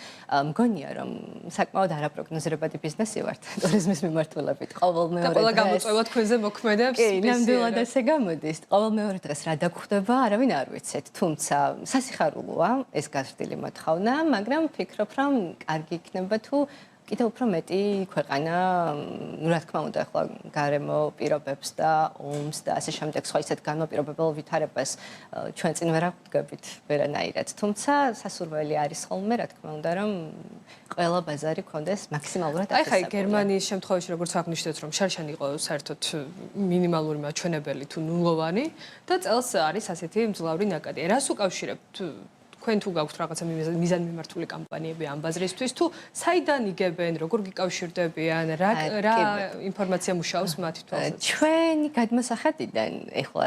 მგონია, რომ საკმაოდ არაპროგნოზირებადი ბიზნესი ვართ ტურიზმის მიმართულებით. ყოველ მეორე დღეს. ყველა გამოწვევა თქვენზე მოქმედებს. კი, ნამდვილად ასე გამოდის. ყოველ მეორე დღეს რა დაგხვდება, არავინ არ ვიცით. თუმცა სასიხარულოა ეს გაზრდილი მოთხოვნა, მაგრამ ვფიქრობ, რომ კარგი იქნება თუ კიდევ უფრო მეტი ქვეყანა, რა თქმა უნდა, ახლა გარემო პირობებს და ომს და ასე შემდეგ სხვა ისეთ განმაპირობებელ ვითარებას ჩვენ წინ ვერ აღვდგებით ვერანაირად. თუმცა სასურველი არის ხოლმე, რა თქმა უნდა, რომ ყველა ბაზარი ქონდეს მაქსიმალურად აი, აფასებული. გერმანიის შემთხვევაში როგორც აღნიშნეთ, რომ შარშან იყო საერთოდ მინიმალური მაჩვენებელი თუ ნულოვანი და წელს არის ასეთი მძლავრი ნაკადი. რას უკავშირებთ? თქვენ თუ გაქვთ რაღაცა მიზანმიმართული კამპანიები ამ ბაზრისთვის თუ საიდან იგებენ, როგორ გიკავშირდებიან, რა ინფორმაცია მუშაობს მათი თვალსაჩინო? ჩვენი გადმოსახედიდან ეხლა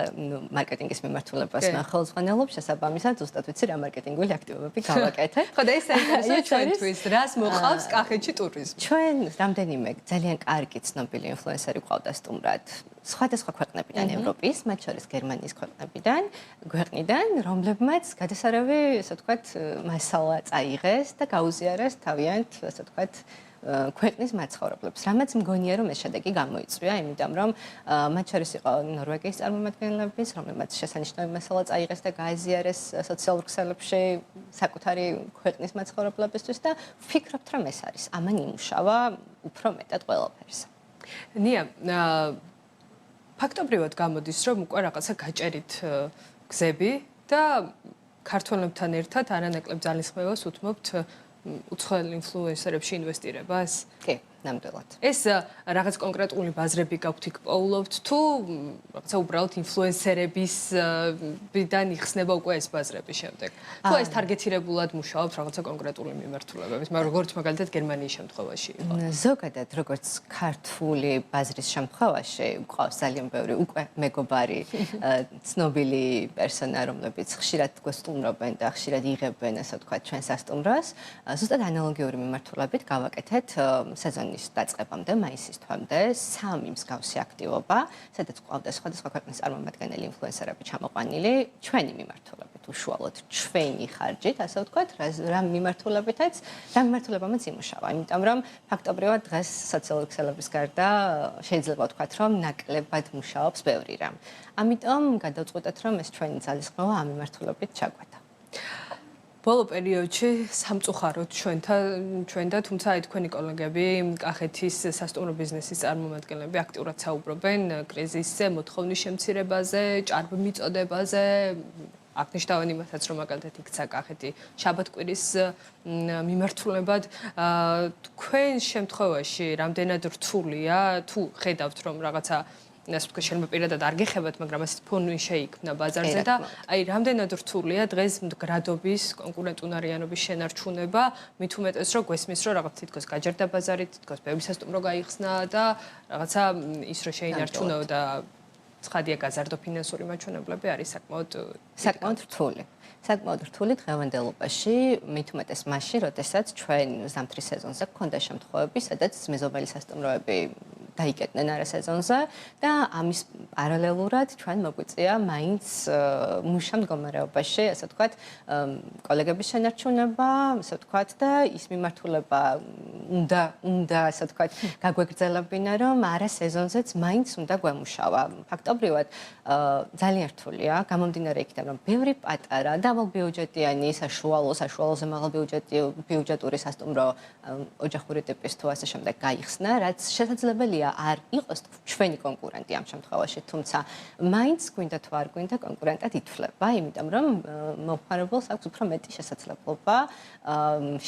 მარკეტინგის მიმართულებას მახელმძღვანელობ, შესაბამისად ზუსტად ვიცი რა მარკეტინგული აქტივობები გავაკეთეთ. ხო და ეს საინტერესოა ჩვენთვის, რას მოყავს კახეთში ტურიზმი? ჩვენ რამდენიმე ძალიან კარგი ცნობილი ინფლუენსერი ყავდა სტუმრად. სხვადასხვა ქვეყნებიდან ევროპის, მათ შორის გერმანიის ქვეყნიდან, რომლებმაც გადასარავი, ასე ვთქვათ, მასალა წაიღეს და გაუზიარეს თავიანთ, ასე ვთქვათ, ქვეყნის მაცხოვრებლებს. რამაც მგონია, რომ ეს შედეგი გამოიწვია, იმიტომ რომ მათ შორის იყო ნორვეგიის წარმომადგენლები, რომლებმაც შესანიშნავი მასალა წაიღეს და გააზიარეს სოციალურ ქსელებში საკუთარი ქვეყნის მაცხოვრებლებისთვის და ვფიქრობთ, რომ ეს არის. ამან იმუშავა უფრო მეტად ყველაფერს. ნია, ფაქტობრივად გამოდის, რომ უკვე რაღაცა გაჭერით გზები და ქართველებთან ერთად არანაკლებ ძალისხმევას უთმობთ უცხოელ ინფლუენსერებში ინვესტირებას? კი, ნამდვილად. ეს რაღაც კონკრეტული ბაზრები გაქვთ იქ პოულობთ თუ რაღაცა უბრალოდ ინფლუენსერებისგან იხსნება უკვე ეს ბაზრები შემდეგ? თუ ეს თარგეტირებულად მუშაობთ რაღაცა კონკრეტული მიმართულებებით, მაგრამ როგორც მაგალითად გერმანიის შემთხვევაში იყო. ზოგადად, როგორც ქართული ბაზრის შემთხვევაში, გვყავს ძალიან ბევრი უკვე მეგობარი, ცნობილი პერსონა, რომლებიც ხშირად გვესტუმრობენ და ხშირად იღებენ, ასე ვთქვათ, ჩვენ სასტუმროს. ზუსტად ანალოგიური მიმართულებით გავაკეთეთ სეზონის დაწყებამდე, მაისის თვემდე, 3 მსგავსი აქტივობა, სადაც ყავდა სხვადასხვა ქვეყნის წარმომადგენელი ინფლუენსერები ჩამოყვანილი, ჩვენი მიმართულებით, უშუალოდ ჩვენი ხარჯით, ასე ვთქვათ, რა მიმართულებამაც იმუშავა. იმიტომ რომ ფაქტობრივად დღეს სოციალური ქსელების გარდა შეიძლება ვთქვათ, რომ ნაკლებად მუშაობს ბევრი რამ. ამიტომ გადავწყვეტეთ, რომ ეს ჩვენი ძალისხმევა ამ მიმართულებით ჩაგვეთა. ბოლო პერიოდში სამწუხაროდ ჩვენ და თუმცა აი თქვენი კოლეგები კახეთის სასტუმრო ბიზნესის წარმომადგენლები აქტიურად საუბრობენ კრიზისზე, მოთხოვნის შემცირებაზე, ჭარბმიწოდებაზე. აღნიშნავენ იმასაც, რომ მაგალითად იქცა კახეთი შაბათ-კვირის მიმართულებად. თქვენ შემთხვევაში რამდენად რთულია თუ ხედავთ რომ რაღაცა ასე ვთქვათ, შეიძლება პირადად არ გეხებათ, მაგრამ ასეთ ფონი შეიქმნა ბაზარზე და აი რამდენად რთულია დღეს მდგრადობის, კონკურენტუნარიანობის შენარჩუნება, მით უმეტეს რომ გვესმის, რომ რაღაც თითქოს გაჯერდა ბაზარი, თითქოს ბევრი სასტუმრო გაიხსნა და რაღაცა ის რომ შეინარჩუნო და ცხადია გაზარდო ფინანსური მაჩვენებლები არის საკმაოდ რთული. საკმაოდ რთული დღევანდელობაში, მით უმეტეს მაშინ, როდესაც ჩვენ ზამთრის სეზონზე გქონდა შემთხვევები, სადაც მეზობელი სასტუმროები დაიკეტნენ არა სეზონზე და ამის პარალელურად ჩვენ მოგვიწია მაინც მუშა მდგომარეობაში, ასე ვთქვათ, კოლეგების შენარჩუნება, ასე ვთქვათ და ის მიმართულება უნდა ასე ვთქვათ, გაგვეგრძელებინა, რომ არა სეზონზეც მაინც უნდა გვემუშავა. ფაქტობრივად ძალიან რთულია, გამომდინარე იქიდან, რომ ბევრი პატარა, დაბალბიუჯეტიანი, საშუალოზე მაღალ ბიუჯეტური სასტუმრო ოჯახური ტიპის თუ ასე შემდეგ გაიხსნა, რაც შესაძლებელია არ იყოს ჩვენი კონკურენტი ამ შემთხვევაში, თუმცა მაინც გვინდა თუ არ გვინდა კონკურენტად ითვლება, იმიტომ რომ მომხმარებელს აქვს უფრო მეტი შესაძლებლობა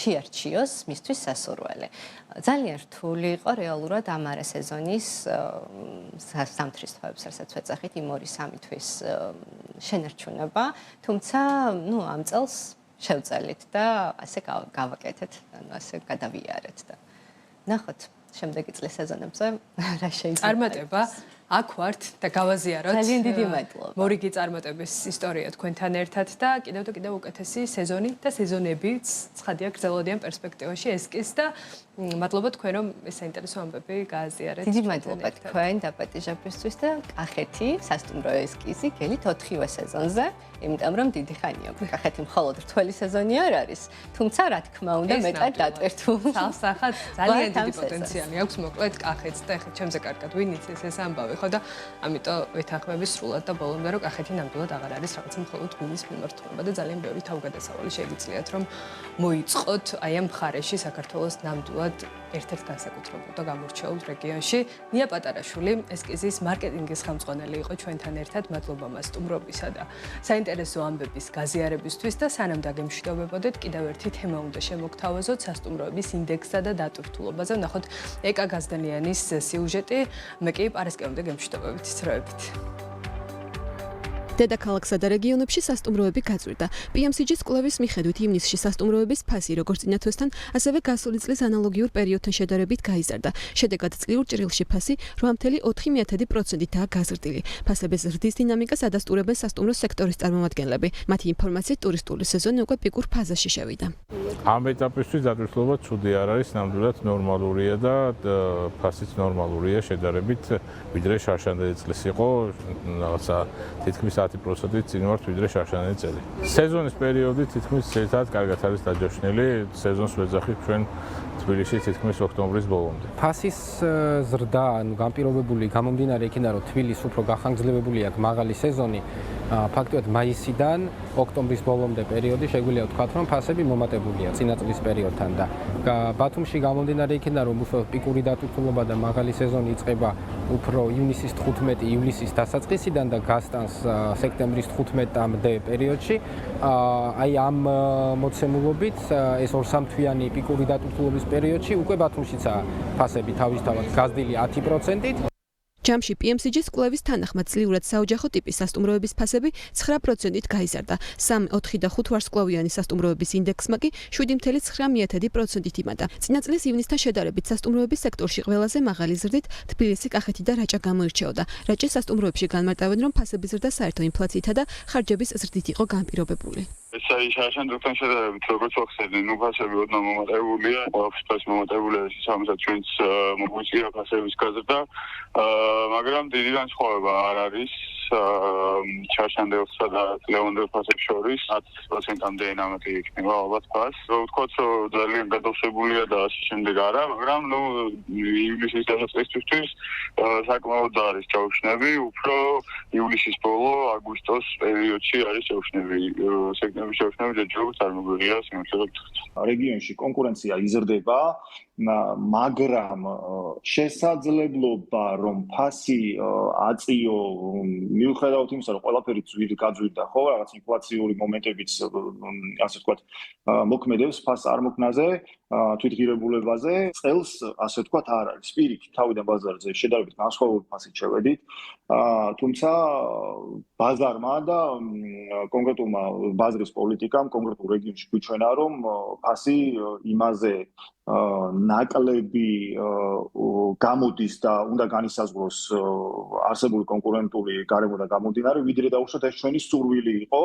შეარჩიოს მისთვის სასურველი. ძალიან რთული იყო რეალურად ამ არა სეზონის სამთრის თვეებს, რასაც ვეძახით, იმ 2-3 თვის შენარჩუნება, თუმცა ამ წელს შევწელით და ასე გავაკეთეთ, ასე გადავიარეთ და ნახოთ შემდეგი წლის სეზონებზე რა შეიძლება. წარმატება აქ ვართ და გავაზიაროთ. ძალიან დიდი მადლობა. მორიგი წარმატების ისტორია თქვენთან ერთად და კიდევ უკეთესი სეზონი და სეზონებიც ცხადია გრძელვადიან პერსპექტივაში ესკის და მადლობა თქვენ რომ ეს საინტერესო ამბები გააზიარეთ. დიდი მადლობა თქვენ დაპატიჟებისთვის და კახეთი სასტუმრო ესკიზი გელით 4-ვე სეზონზე, იმიტომ რომ დიდი ხანია კახეთი მხოლოდ რთველი სეზონი არ არის, თუმცა რა თქმა უნდა მეტად დატვირთულ. სალსახად ძალიან დიდი პოტენციალი აქვს მოკლედ კახეთს და ეხლა ჩემზე კარგად ვინ იცის ეს ამბავი ხო და ამიტომ ვეთანხმები სრულად და ბოლომდე რომ კახეთი ნამდვილად აღარ არის რაღაცა მხოლოდ გულის მიმართულება და ძალიან ბევრი თავგადასავალი შეგიძლიათ რომ მოიწყოთ აი ამ მხარეში საქართველოს ნამდვილად ერთ-ერთ განსაკუთრებულ და გამორჩეულ რეგიონში. ნია პატარაშვილი ესკიზის მარკეტინგის ხელმძღვანელი იყო ჩვენთან ერთად. მადლობა მას სტუმრობისა და საინტერესო ამბების გაზიარებისთვის და სანამ დაგემშვიდობებოდეთ, კიდევ ერთი თემა უნდა შემოგთავაზოთ სასტუმროების ინდექსსა და დატვირთულობაზე. ვნახოთ ეკა გაზდანიანის სიუჟეტი. მე კი პარასკევამდე გემშვიდობებით ისროებით. დედაქალაქსა და რეგიონებში სასტუმროები გაწვირდა. PMCG-ის კვლევის მიხედვით ივნისში სასტუმროების ფასი როგორც წინა თვესთან, ასევე გასული წლის ანალოგიურ პერიოდთან შედარებით გაიზარდა. შედეგად წლიურ ჭრილში ფასი 8.4%-აა გაზრდილი. ფასების ზრდის დინამიკას ადასტურებენ სასტუმრო სექტორის წარმომადგენლები. მათი ინფორმაციით ტურისტული სეზონი უკვე პიკურ ფაზაში შევიდა. ამ ეტაპისთვის დატვირთულობა ცუდი არ არის, ნამდვილად ნორმალურია და ფასიც ნორმალურია შედარებით, ვიდრე შარშანდელი წლის იყო, რაღაცა თითქმის 10%-ით წინ ვართ ვიდრე შარშანდელი წელი. სეზონის პერიოდი თითქმის ერთად კარგად არის დაჯოშნილი, სეზონს ვეძახით ჩვენ თბილისში თითქმის ოქტომბრის ბოლომდე. ფასის ზრდა, განპირობებული გამომდინარე იქიდან, რომ თბილისს უფრო გახანგრძლივებული აქვს მაღალი სეზონი, ფაქტობრივად მაისიდან ოქტომბრის ბოლომდე პერიოდი შეგვიძლია ვთქვათ, რომ ფასები მომატებულია წინა წლის პერიოდთან და ბათუმში გამომდინარე იქიდან, რომ უბრალოდ პიკური დატვირთულობა და მაღალი სეზონი იწყება უფრო ივნისის 15, ივლისის დასაწყისიდან და გასტანს სექტემბრის 15-მდე პერიოდში. აი ამ მოცემულობით ეს 2-3 თვიანი პიკური დატვირთულობის პერიოდში უკვე ბათუმშიცაა ფასები თავისთავად გაზრდილი 10%-ით. ჯამში PMCG-ის კვლევის თანახმად წლიურად საოჯახო ტიპის სასტუმროების ფასები 9%-ით გაიზარდა. 3, 4 და 5 ვარსკვლავიანი სასტუმროების ინდექსმა კი 7.9%-ით იმატა. წინა წლის ივნისთან შედარებით სასტუმროების სექტორში ყველაზე მაღალი ზრდით თბილისი, კახეთი და რაჭა გამოირჩეოდა. რაჭის სასტუმროებში განმარტავენ, რომ ფასების ზრდა საერთო ინფლაციითა და ხარჯების ზრდით იყო განპირობებული. ეს არის შარშანდელთან შედარებით, როგორც ვახსენე, ფასები ოდნავ მომატებულია, ყველაფერს მომატებულია, სამეცნიერო ჩვენც მოგვიწია ფასების გაზრდა, მაგრამ დიდი განსხვავება არ არის შარშანდელსა და ლევანდელ ფასებს შორის 10%-მდე ნამატი იქნება ალბათ ფას. ვთქვათ, რომ ძალიან გადავსებულია და ასე შემდეგ არა, მაგრამ ივლისის დასაწყისისთვის საკმაოდ არის ჯავშნები, უფრო ივლისის ბოლო, აგვისტოს პერიოდში არის ჯავშნები, სექტემბრის ჯავშნები ჯერჯერობით არ მოგვიღია სიმართლე. რეგიონში კონკურენცია იზრდება, მაგრამ შესაძლებლობა რომ ფასი აწიო მიუხედავად იმისა რომ ყველაფერი გაძვირდა ხო რაღაც ინფლაციური მომენტებიც ასე ვთქვათ მოქმედებს ფას წარმოქმნაზე თვითღირებულებაზე წელს ასე ვთქვათ არ არის პირიქით თავიდან ბაზარზე შედარებით განსხვავებული ფასით შევედით თუმცა ბაზარმა და კონკრეტულმა ბაზრის პოლიტიკამ კონკრეტულ რეგიონში გვიჩვენა რომ ფასი იმაზე ნაკლები გამოდის და უნდა განისაზღვროს არსებული კონკურენტული გარემოდან გამომდინარე, ვიდრე დაუშვათ ეს ჩვენი სურვილი იყო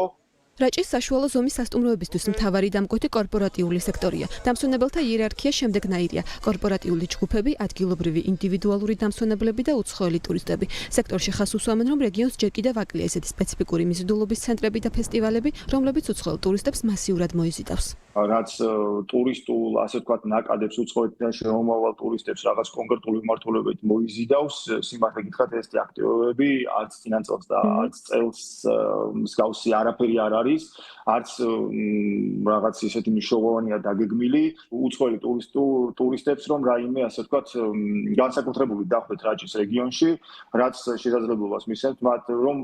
რაჭის საშუალო ზომის სასტუმროებისთვის მთავარი დამკვეთი კორპორატიული სექტორია. დამსვენებელთა იერარქია შემდეგნაირია: კორპორატიული ჯგუფები, ადგილობრივი ინდივიდუალური დამსვენებლები და უცხოელი ტურისტები. სექტორში ხაზს უსვამენ, რომ რეგიონს ჯერ კიდევ აკლია ესეთი სპეციფიკური მიზიდულობის ცენტრები და ფესტივალები, რომლებიც უცხოელ ტურისტებს მასიურად მოიზიდავს. რაც ტურისტულ, ასე ვთქვათ, ნაკადებს უცხოეთიდან შემომავალ ტურისტებს რაღაც კონკრეტული მიმართულებით მოიზიდავს, სიმართლე გითხრათ, ეს აქტივობები არც წინა წელს და არც წელს მსგავსი არაფერი არ არის, არც რაღაც ისეთი მნიშვნელოვანია დაგეგმილი უცხოელი ტურისტებს, რომ რაიმე, ასე ვთქვათ, განსაკუთრებული დახვდეთ რაჭის რეგიონში, რაც შესაძლებლობას მისცემთ მათ, რომ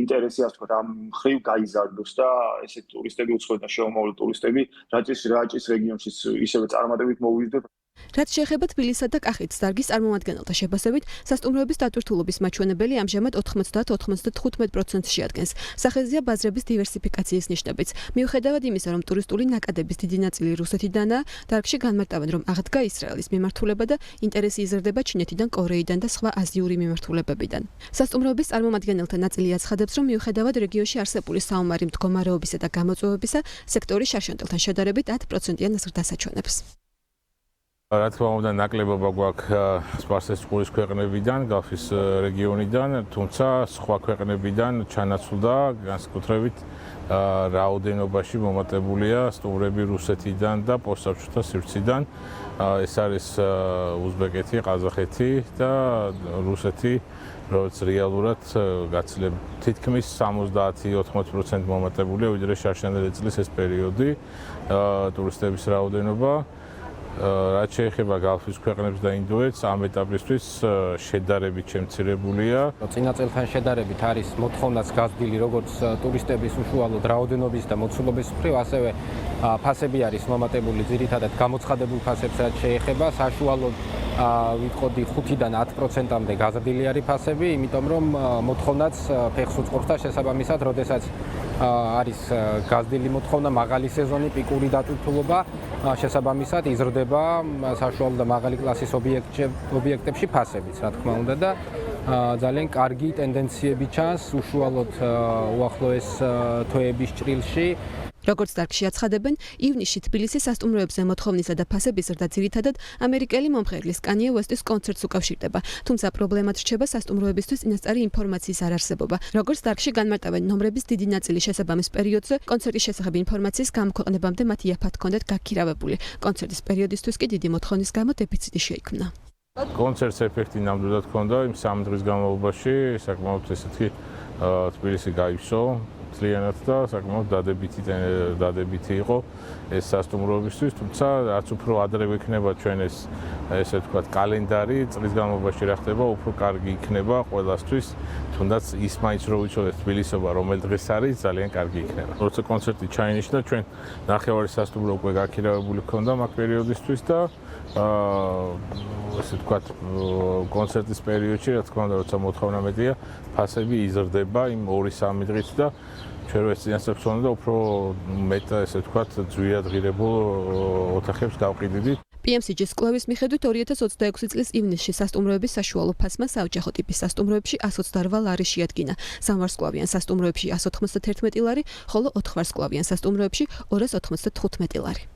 ინტერესი, ასე ვთქვათ, ამ ხრივ გაიზარდოს და ესეთი ტურისტები, უცხოეთიდან შემომავალი ტურისტები რაჭის რეგიონში ისევე წარმატებით მოვიზრდეთ. რაც შეეხება თბილისსა და კახეთის დარგის წარმომადგენელთა შეფასებით, სასტუმროების დატვირთულობის მაჩვენებელი ამჟამად 90-95%-ს შეადგენს. სახეზეა ბაზრების დივერსიფიკაციის ნიშნებიც. მიუხედავად იმისა, რომ ტურისტული ნაკადების დიდი ნაწილი რუსეთიდანაა, დარგში განმარტავენ, რომ აღდგა ისრაელის მიმართულება და ინტერესი იზრდება ჩინეთიდან, კორეიდან და სხვა აზიური მიმართულებებიდან. სასტუმროების წარმომადგენელთა ნაწილი აცხადებს, რომ მიუხედავად რეგიონში არსებული საომარი მდგომარეობისა და გამოწვევებისა, სექტორი შარშანდელთან შედარებით 10%-იან ზრდას აჩვენებს. რა თქმა უნდა, ნაკლებობა გვაქვს სპარსეთის ყურის ქვეყნებიდან, გალფის რეგიონიდან, თუმცა სხვა ქვეყნებიდან ჩანაცვლდა განსაკუთრებით რაოდენობაში მომატებულია სტუმრები რუსეთიდან და პოსტსაბჭოთა სივრციდან. ეს არის უზბეკეთი, ყაზახეთი და რუსეთი, როგორც რეალურად გაცილებით თითქმის 70-80% მომატებულია, ვიდრე შარშანდელი წლის ეს პერიოდი ტურისტების რაოდენობა. რაც შეეხება გალფის ქვეყნებს და ინდოეთს, ამ ეტაპისთვის შედარებით შემცირებულია. წინა წელთან შედარებით არის მოთხოვნაც გაზრდილი როგორც ტურისტების უშუალოდ რაოდენობის და მოცულობის მხრივ, ასევე ფასები არის მომატებული ძირითადად გამოცხადებულ ფასებს, რაც შეეხება საშუალოდ ვიტყოდი 5-დან 10%-მდე გაზრდილი არის ფასები, იმიტომ რომ მოთხოვნაც ფეხს უწყობს და შესაბამისად, როდესაც არის გაზრდილი მოთხოვნა, მაღალი სეზონი, პიკური დატვირთულობა, შესაბამისად იზრდება საშუალო და მაღალი კლასის ობიექტებში ფასებიც, რა თქმა უნდა და ძალიან კარგი ტენდენციები ჩანს უშუალოდ უახლოეს თვეების ჭრილში. როგორც დარგში აცხადებენ, ივნისში თბილისის სასტუმროებზე მოთხოვნისა და ფასების ზრდა ძირითადად ამერიკელი მომღერლის კანიე უესტის კონცერტს უკავშირდება, თუმცა პრობლემად რჩება სასტუმროებისთვის წინასწარი ინფორმაციის არარსებობა. როგორც დარგში განმარტავენ, ნომრების დიდი ნაწილი შესაბამის პერიოდზე კონცერტის შესახებ ინფორმაციის გამოქვეყნებამდე მათ იაფად ჰქონდათ გაქირავებული. კონცერტის პერიოდისთვის კი დიდი მოთხოვნის გამო დეფიციტი შეიქმნა. კონცერტს ეფექტი ნამდვილად ჰქონდა იმ 3 დღის განმავლობაში, საკმაოდ ესეთი თბილისი გაივსო. ძალიანაც და საკმაოდ დადებითი იყო ეს სასტუმროებისთვის, თუმცა რაც უფრო ადრე ვიქნება ჩვენ ესე ვთქვათ კალენდარი წლის განმავლობაში რა ხდება, უფრო კარგი იქნება ყველასთვის, თუნდაც ის მაინც რო ვიცოდეთ თბილისობა რომელ დღეს არის, ძალიან კარგი იქნება. როცა კონცერტი ჩაინიშნა, ჩვენ ნახევარი სასტუმრო უკვე გაქირავებული ჰქონდა მაგ პერიოდისთვის და ესე ვთქვათ კონცერტის პერიოდში, რა თქმა უნდა, როცა მოთხოვნა მეტია, ფასები იზრდება იმ 2-3 დღით და ჩვენ ეს წინასწარ უნდა უფრო მეტ ესე ვთქვათ ძვირად ღირებულ ოთახებს გავყიდიდით. PMCG-ის კვლევის მიხედვით 2026 წლის ივნისში სასტუმროების საშუალო ფასმა საოჯახო ტიპის სასტუმროებში 128 ლარი შეადგინა, სამვარსკვლავიან სასტუმროებში 191 ლარი, ხოლო 4 ვარსკვლავიან სასტუმროებში 295 ლარი.